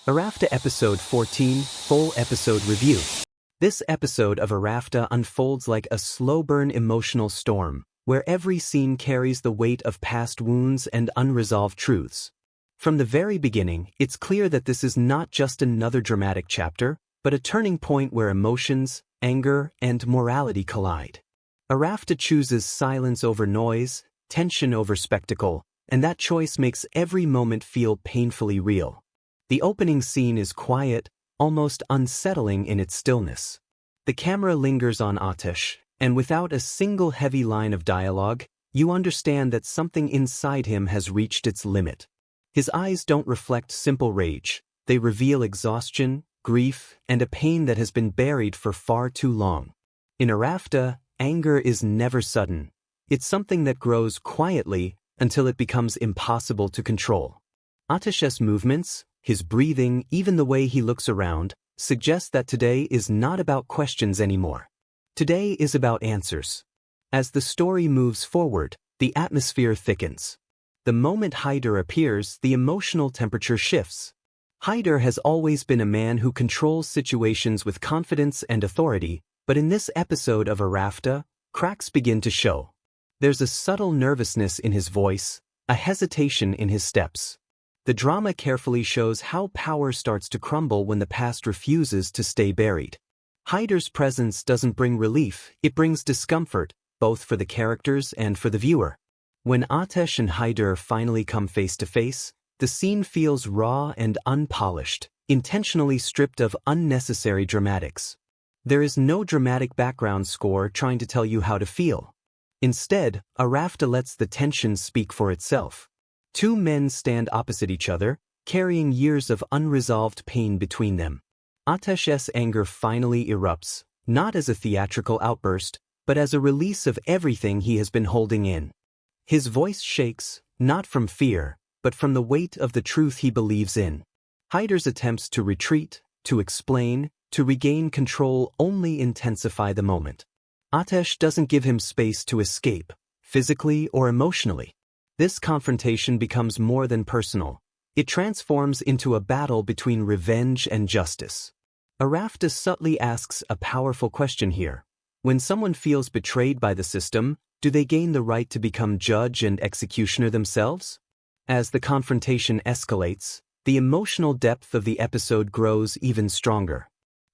Arafta Episode 14, Full Episode Review. This episode of Arafta unfolds like a slow-burn emotional storm, where every scene carries the weight of past wounds and unresolved truths. From the very beginning, it's clear that this is not just another dramatic chapter, but a turning point where emotions, anger, and morality collide. Arafta chooses silence over noise, tension over spectacle, and that choice makes every moment feel painfully real. The opening scene is quiet, almost unsettling in its stillness. The camera lingers on Ateş, and without a single heavy line of dialogue, you understand that something inside him has reached its limit. His eyes don't reflect simple rage, they reveal exhaustion, grief, and a pain that has been buried for far too long. In Arafta, anger is never sudden. It's something that grows quietly until it becomes impossible to control. Ateş's movements, his breathing, even the way he looks around, suggest that today is not about questions anymore. Today is about answers. As the story moves forward, the atmosphere thickens. The moment Haydar appears, the emotional temperature shifts. Haydar has always been a man who controls situations with confidence and authority, but in this episode of Arafta, cracks begin to show. There's a subtle nervousness in his voice, a hesitation in his steps. The drama carefully shows how power starts to crumble when the past refuses to stay buried. Haydar's presence doesn't bring relief, it brings discomfort, both for the characters and for the viewer. When Ateş and Haydar finally come face to face, the scene feels raw and unpolished, intentionally stripped of unnecessary dramatics. There is no dramatic background score trying to tell you how to feel. Instead, Arafta lets the tension speak for itself. Two men stand opposite each other, carrying years of unresolved pain between them. Ateş's anger finally erupts, not as a theatrical outburst, but as a release of everything he has been holding in. His voice shakes, not from fear, but from the weight of the truth he believes in. Haydar's attempts to retreat, to explain, to regain control only intensify the moment. Ateş doesn't give him space to escape, physically or emotionally. This confrontation becomes more than personal. It transforms into a battle between revenge and justice. Arafta subtly asks a powerful question here. When someone feels betrayed by the system, do they gain the right to become judge and executioner themselves? As the confrontation escalates, the emotional depth of the episode grows even stronger.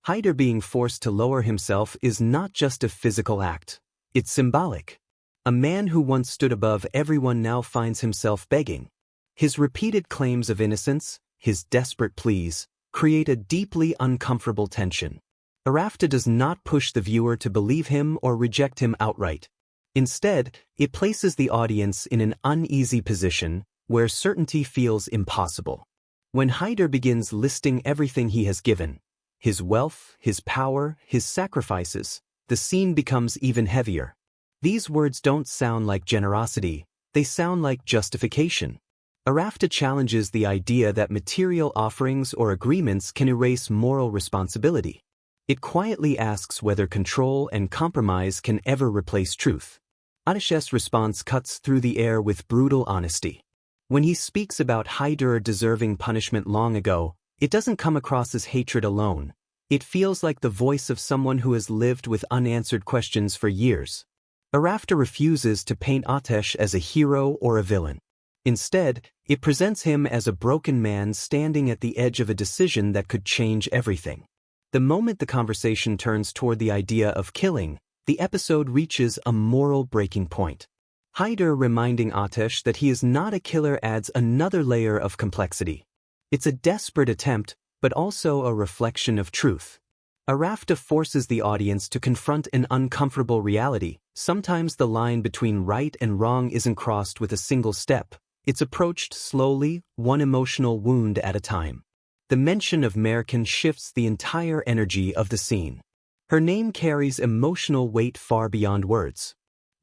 Haydar being forced to lower himself is not just a physical act. It's symbolic. A man who once stood above everyone now finds himself begging. His repeated claims of innocence, his desperate pleas, create a deeply uncomfortable tension. Arafta does not push the viewer to believe him or reject him outright. Instead, it places the audience in an uneasy position where certainty feels impossible. When Haydar begins listing everything he has given, his wealth, his power, his sacrifices, the scene becomes even heavier. These words don't sound like generosity, they sound like justification. Arafta challenges the idea that material offerings or agreements can erase moral responsibility. It quietly asks whether control and compromise can ever replace truth. Ateş's response cuts through the air with brutal honesty. When he speaks about Haydar deserving punishment long ago, it doesn't come across as hatred alone. It feels like the voice of someone who has lived with unanswered questions for years. Arafta refuses to paint Ateş as a hero or a villain. Instead, it presents him as a broken man standing at the edge of a decision that could change everything. The moment the conversation turns toward the idea of killing, the episode reaches a moral breaking point. Haydar reminding Ateş that he is not a killer adds another layer of complexity. It's a desperate attempt, but also a reflection of truth. Arafta forces the audience to confront an uncomfortable reality. Sometimes the line between right and wrong isn't crossed with a single step. It's approached slowly, one emotional wound at a time. The mention of Mercan shifts the entire energy of the scene. Her name carries emotional weight far beyond words.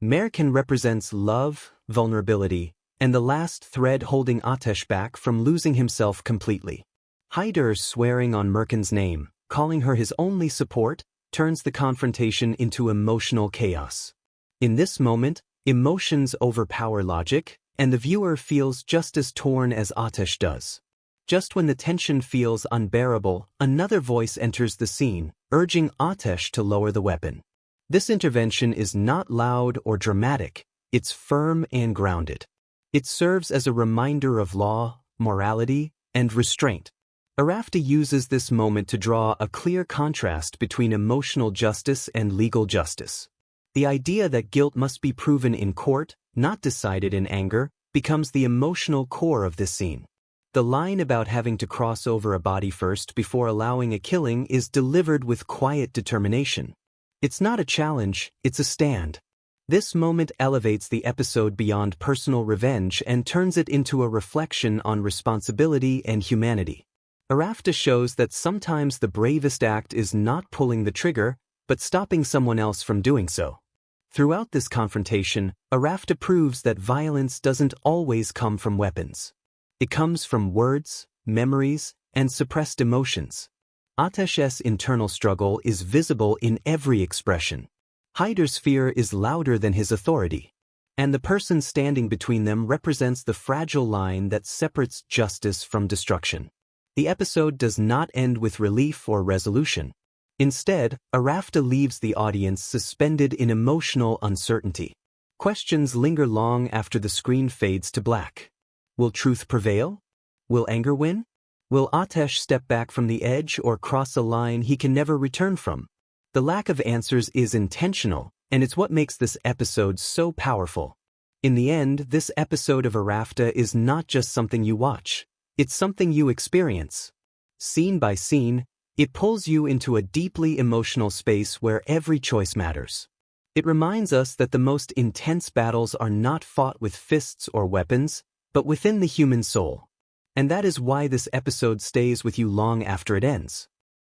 Mercan represents love, vulnerability, and the last thread holding Ateş back from losing himself completely. Haydar swearing on Mercan's name, calling her his only support, turns the confrontation into emotional chaos. In this moment, emotions overpower logic, and the viewer feels just as torn as Ateş does. Just when the tension feels unbearable, another voice enters the scene, urging Ateş to lower the weapon. This intervention is not loud or dramatic, it's firm and grounded. It serves as a reminder of law, morality, and restraint. Arafta uses this moment to draw a clear contrast between emotional justice and legal justice. The idea that guilt must be proven in court, not decided in anger, becomes the emotional core of this scene. The line about having to cross over a body first before allowing a killing is delivered with quiet determination. It's not a challenge, it's a stand. This moment elevates the episode beyond personal revenge and turns it into a reflection on responsibility and humanity. Arafta shows that sometimes the bravest act is not pulling the trigger, but stopping someone else from doing so. Throughout this confrontation, Arafta proves that violence doesn't always come from weapons. It comes from words, memories, and suppressed emotions. Ateş's internal struggle is visible in every expression. Hyder's fear is louder than his authority. And the person standing between them represents the fragile line that separates justice from destruction. The episode does not end with relief or resolution. Instead, Arafta leaves the audience suspended in emotional uncertainty. Questions linger long after the screen fades to black. Will truth prevail? Will anger win? Will Ateş step back from the edge or cross a line he can never return from? The lack of answers is intentional, and it's what makes this episode so powerful. In the end, this episode of Arafta is not just something you watch. It's something you experience. Scene by scene, it pulls you into a deeply emotional space where every choice matters. It reminds us that the most intense battles are not fought with fists or weapons, but within the human soul. And that is why this episode stays with you long after it ends.